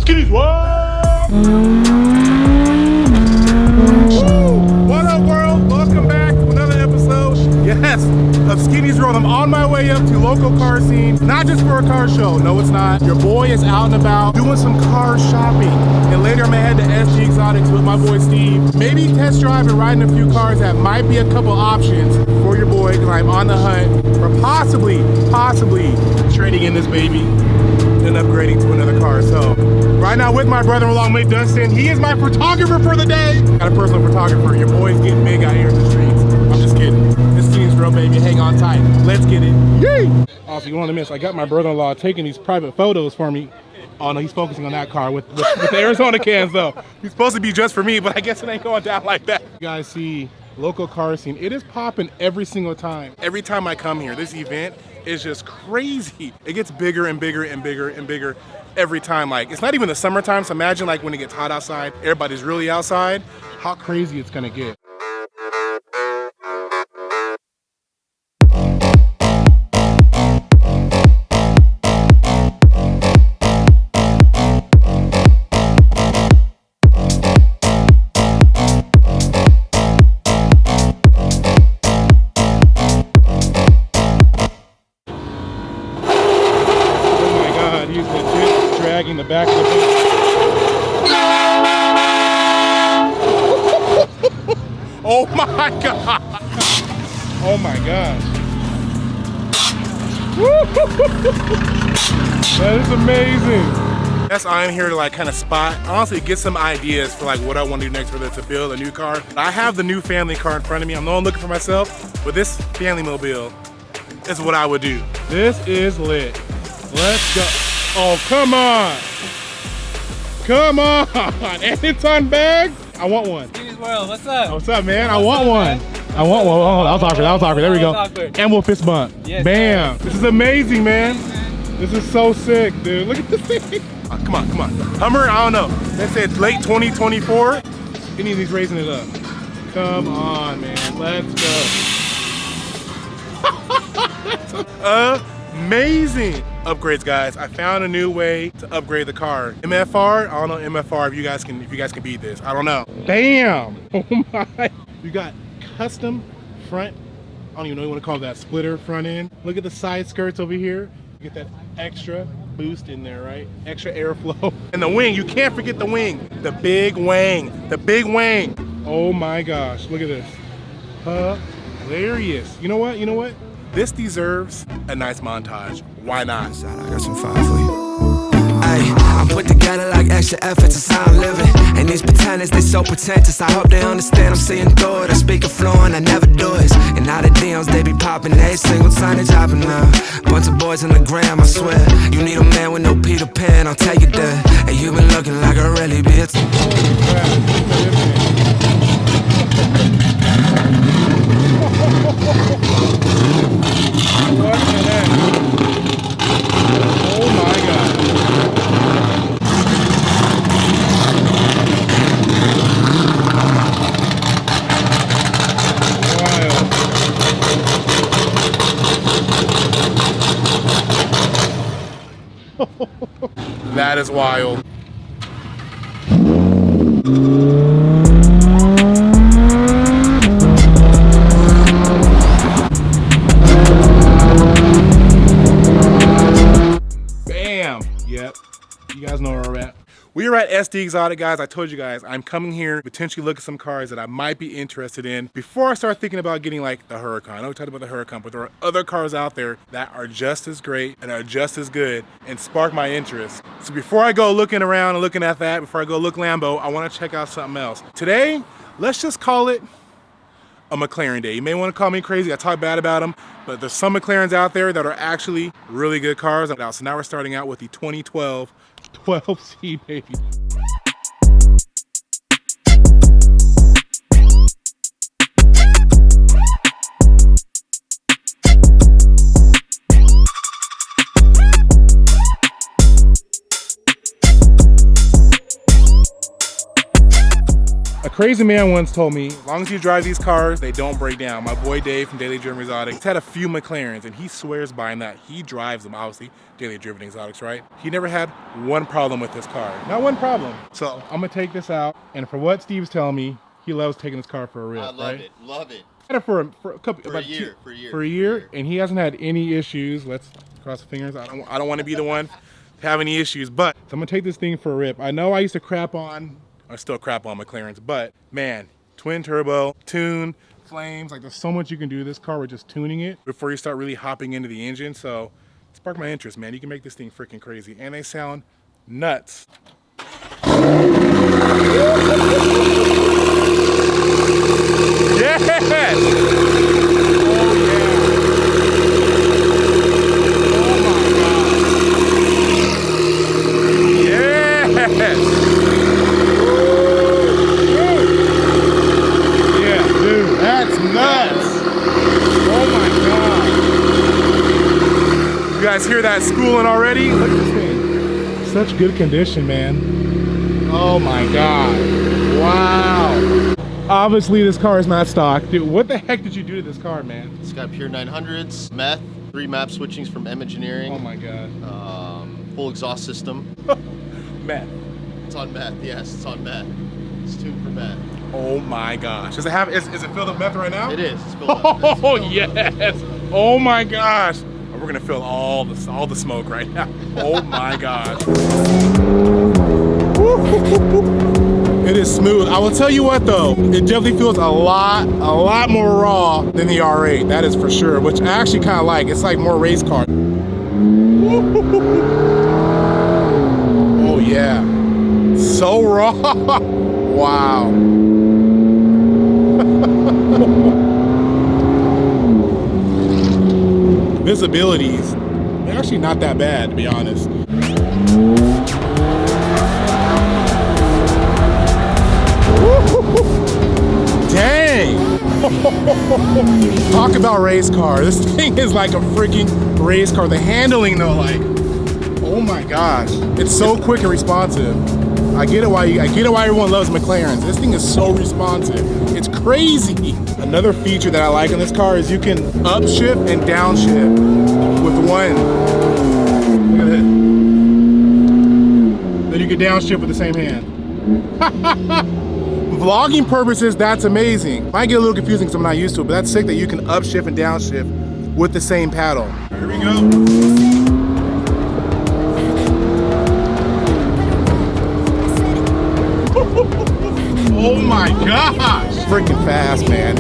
Skinnies, what? What up, world? Welcome back to another episode, yes, of Skinnies World. I'm on my way up to local car scene, not just for a car show. No, it's not. Your boy is out and about doing some car shopping. And later I'm gonna head to SD Exotics with my boy Steve. Maybe test drive and ride in a few cars that might be a couple options for your boy, because I'm on the hunt for possibly trading in this baby and upgrading to another car. So right now with my brother-in-law, Mate Dustin. He is my photographer for the day. Got a personal photographer. Your boy's getting big out here in the streets. I'm just kidding. This team's real, baby. Hang on tight. Let's get it. Yay! Also, you don't want to miss, I got my brother-in-law taking these private photos for me. Oh no, he's focusing on that car with the Arizona cans though. He's supposed to be just for me, but I guess it ain't going down like that. You guys see local car scene. It is popping every single time. Every time I come here, this event is just crazy. It gets bigger and bigger and bigger and bigger every time. Like, it's not even the summertime, so imagine like when it gets hot outside, everybody's really outside, how crazy it's gonna get. Dragging the back of the boat. Oh my god! Oh my gosh! That is amazing. Yes, I'm here to like kind of spot, honestly get some ideas for like what I want to do next, whether it's to build a new car. I have the new family car in front of me. I'm not looking for myself, but this family mobile is what I would do. This is lit. Let's go. Oh, come on. Come on. And it's on bag. I want one. Skinnies World, what's up? What's up, man? I want one. I want one. Oh, that was awkward. That was awkward. There we go. And we'll fist bump. Yes, bam. This is amazing, man. This is so sick, dude. Look at this thing. Oh, come on, come on. Hummer, I don't know. They said late 2024. Any of these raising it up. Come on, man. Let's go. Amazing upgrades, guys. I found a new way to upgrade the car. MFR, I don't know MFR if you guys can beat this. I don't know. Bam! Oh my! You got custom front. I don't even know what you want to call that, splitter front end. Look at the side skirts over here. You get that extra boost in there, right? Extra airflow. And the wing, you can't forget the wing. The big wing. The big wing. Oh my gosh, look at this. Hilarious. You know what? You know what? This deserves a nice montage. Why not? I got some fire for you. Ay, I'm put together like extra efforts, it's how I'm living. And these pretenders, they so pretentious. I hope they understand I'm seeing through it. I speak a fluent, I never do it. And now the DMs, they be popping. Every single time they dropping now. Bunch of boys on the gram, I swear. You need a man with no Peter Pan, I'll take it there. And you been looking like a really bitch. What the heck? Oh my god. Wild. That is wild. Yep, you guys know where we're at. We are at SD Exotic, guys. I told you guys, I'm coming here, potentially look at some cars that I might be interested in before I start thinking about getting like the Huracan. I know we talked about the Huracan, but there are other cars out there that are just as great and are just as good and spark my interest. So before I go looking around and looking at that, before I go look Lambo, I want to check out something else. Today, let's just call it a McLaren day. You may want to call me crazy, I talk bad about them, but there's some McLarens out there that are actually really good cars. So now we're starting out with the 2012 12C, baby. A crazy man once told me, as long as you drive these cars, they don't break down. My boy Dave from Daily Driven Exotics had a few McLarens, and he swears by that. He drives them, obviously, Daily Driven Exotics, right? He never had one problem with this car. Not one problem. So I'm gonna take this out, and for what Steve's telling me, he loves taking this car for a rip, I love it, love it. Had it for a couple, For about a year, and he hasn't had any issues. Let's cross the fingers. I don't want to be the one to have any issues, but so I'm gonna take this thing for a rip. I know I used to crap on, I still crap on McLarens, but man, twin turbo, tune, flames, like there's so much you can do to this car with just tuning it before you start really hopping into the engine. So spark my interest, man. You can make this thing freaking crazy, and they sound nuts. Yes! Oh yeah! Oh my God! Yes! Yeah, dude, that's nuts! Oh my God! You guys hear that schooling already? Look at this thing. Such good condition, man. Oh my God! Wow! Obviously, this car is not stock. Dude, what the heck did you do to this car, man? It's got pure 900s, meth, 3 map switchings from M Engineering. Oh my God. Full exhaust system. Meth. It's on meth, yes, it's on meth. It's tuned for meth. Oh my gosh. Does it have, is it filled with meth right now? It is, it's filled up. Oh yes. Oh my gosh. We're gonna feel all the smoke right now. Oh my gosh. It is smooth. I will tell you what though, it definitely feels a lot more raw than the R8. That is for sure, which I actually kind of like. It's like more race car. Oh yeah, so raw. Wow. Visibilities, they're actually not that bad, to be honest. Dang! Talk about race car. This thing is like a freaking race car. The handling though, like, oh my gosh. It's so quick and responsive. I get it why everyone loves McLarens. This thing is so responsive. It's crazy. Another feature that I like on this car is you can upshift and downshift with one. Look at it. Then you can downshift with the same hand. Vlogging purposes, that's amazing. Might get a little confusing because I'm not used to it, but that's sick that you can upshift and downshift with the same paddle. Here we go. Oh my gosh! Freaking fast, man.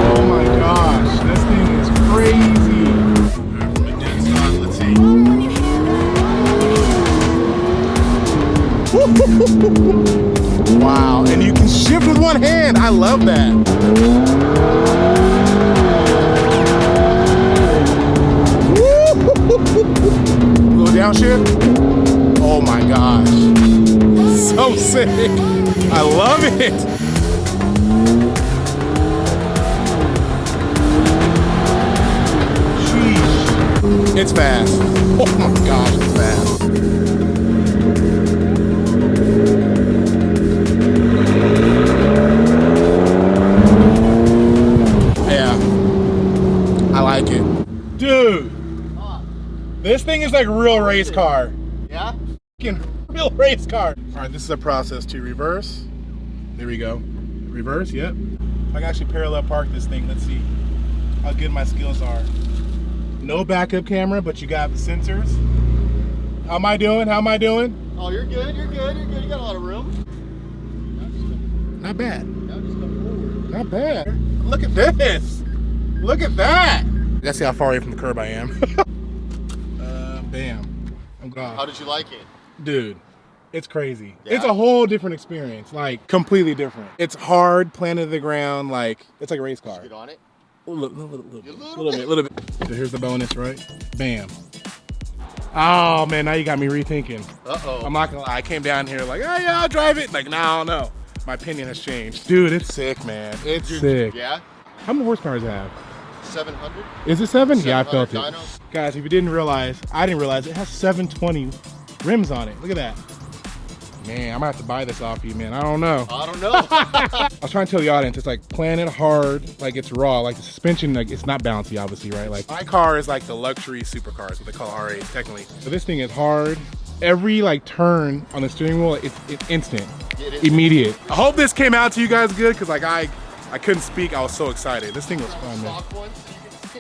Oh my gosh, this thing is crazy. From the dead start, let's see. Wow, and you can shift with one hand. I love that. Little downshift. Oh my gosh. So sick. I love it. Sheesh. It's fast. Oh my gosh, it's fast. I like it. Dude, this thing is like a real race car. Yeah? Fucking real race car. All right, this is a process to reverse. There we go. Reverse, yep. I can actually parallel park this thing. Let's see how good my skills are. No backup camera, but you got the sensors. How am I doing? How am I doing? Oh, you're good, you're good, you're good. You got a lot of room. Not bad. Now just come forward. Not bad. Look at this. Look at that. Let's see how far away from the curb I am. Bam. I'm gone. How did you like it? Dude, it's crazy. Yeah. It's a whole different experience, like completely different. It's hard, planted to the ground, like it's like a race car. Get on it. A little bit. So here's the bonus, right? Bam. Oh man, now you got me rethinking. Uh-oh. I'm not gonna lie, I came down here like, oh yeah, I'll drive it. Like, no, I don't know. My opinion has changed. Dude, it's sick, man. It's sick. Yeah? How many horsepower does it have? 700? Is it 7? Yeah, I felt it. dynos. Guys, if you didn't realize, I didn't realize it has 720 rims on it. Look at that. Man, I'm gonna have to buy this off you, man. I don't know. I don't know. I was trying to tell the audience, it's like playing it hard, like it's raw, like the suspension, like it's not bouncy, obviously, right? Like my car is like the luxury supercars, what they call R8, technically. So this thing is hard. Every like turn on the steering wheel, it's instant, immediate. I hope this came out to you guys good, because like I couldn't speak. I was so excited. This thing was fun, man.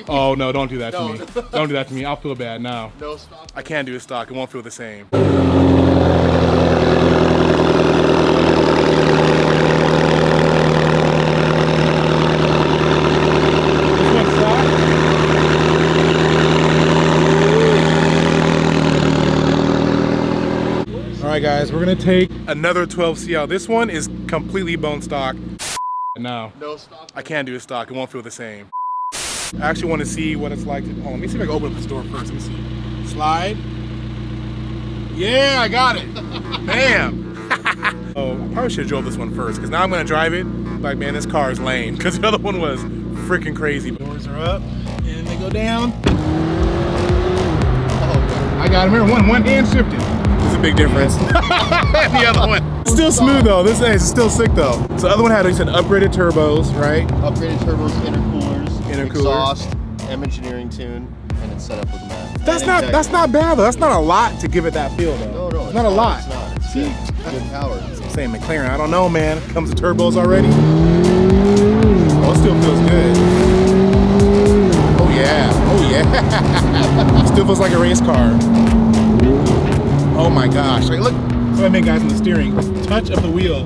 Oh no, don't do that to me. Don't do that to me. I'll feel bad. No. No stock. I can't do a stock. It won't feel the same. All right, guys, we're gonna take another 12C out. This one is completely bone stock. No, stock. I can't do a stock. It won't feel the same. I actually want to see what it's like to, hold on, let me see if I can open up this door first. Let me see. Slide. Yeah, I got it. Bam. Oh, I probably should have drove this one first, because now I'm going to drive it. Like, man, this car is lame, because the other one was freaking crazy. Doors are up, and they go down. Oh, I got them here. One hand shifted. There's a big difference. The other one. Still smooth, though. This is still sick, though. So the other one had, like I said, upgraded turbos, right? Upgraded turbos, intercoolers, Intercooler. exhaust, M engineering tune, and it's set up with Matt. That's not bad though. That's not a lot to give it that feel though. No, it's not a lot. It's not. It's See, good power. I'm saying McLaren. I don't know, man. Comes with turbos already. Oh, it still feels good. Oh yeah. Oh yeah. Still feels like a race car. Oh my gosh! Like look, so I mean, guys, on the steering, touch of the wheel,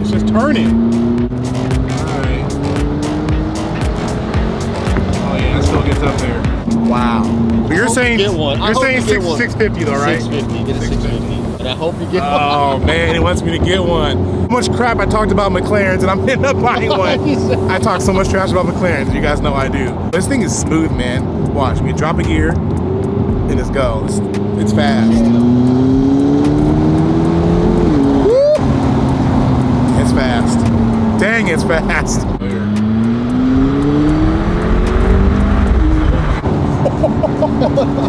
it's just turning. All right. Oh yeah, it still gets up there. Wow. But you're saying get one. You're saying 650 though, right? 650. Get a 650. And I hope you get one. Oh man, he wants me to get one. How much crap I talked about McLarens, and I'm ending up buying one. I talk so much trash about McLarens, you guys know I do. This thing is smooth, man. Watch me drop a gear, and just go. It's fast. Woo! It's fast. Dang, it's fast.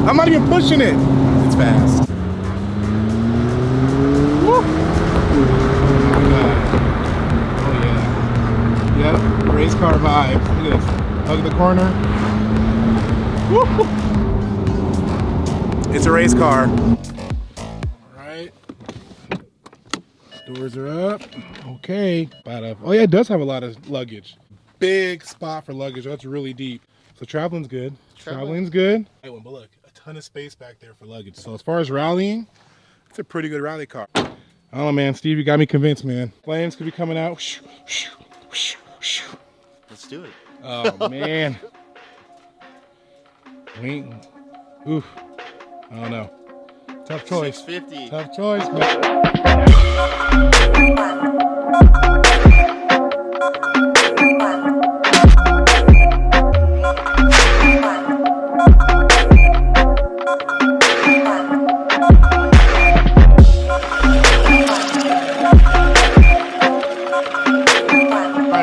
I'm not even pushing it. It's fast. Woo. Oh yeah. Yep. Race car vibe. Look at this. Hug the corner. Woo. It's a race car. All right. Doors are up. Okay. Oh yeah, it does have a lot of luggage. Big spot for luggage. That's really deep. So traveling's good. Traveling's good. But look, a ton of space back there for luggage. So as far as rallying, it's a pretty good rally car. I don't know, man. Steve, you got me convinced, man. Flames could be coming out. Let's do it. Oh, man. Oof. I don't know. Tough choice. 650. Tough choice, man.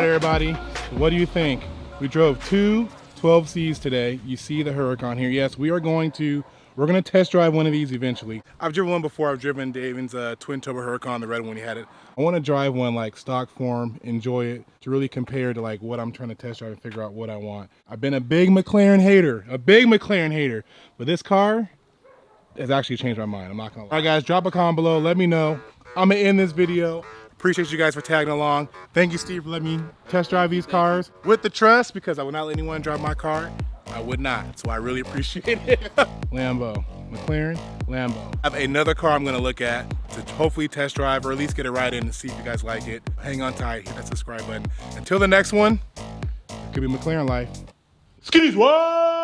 Everybody, what do you think? We drove two 12Cs today. You see the Huracan here. Yes, we're going to test drive one of these eventually. I've driven one before. I've driven Davin's twin turbo Huracan, the red one he had it. I want to drive one like stock form, enjoy it, to really compare to like what I'm trying to test drive and figure out what I want. I've been a big McLaren hater, but this car has actually changed my mind. I'm not gonna lie. All right, guys, drop a comment below. Let me know. I'm gonna end this video. Appreciate you guys for tagging along. Thank you, Steve, for letting me test drive these cars with the trust, because I would not let anyone drive my car. I would not, so I really appreciate it. Lambo, McLaren, Lambo. I have another car I'm gonna look at to hopefully test drive, or at least get a ride in and see if you guys like it. Hang on tight, hit that subscribe button. Until the next one, it could be McLaren life. Skinny's what?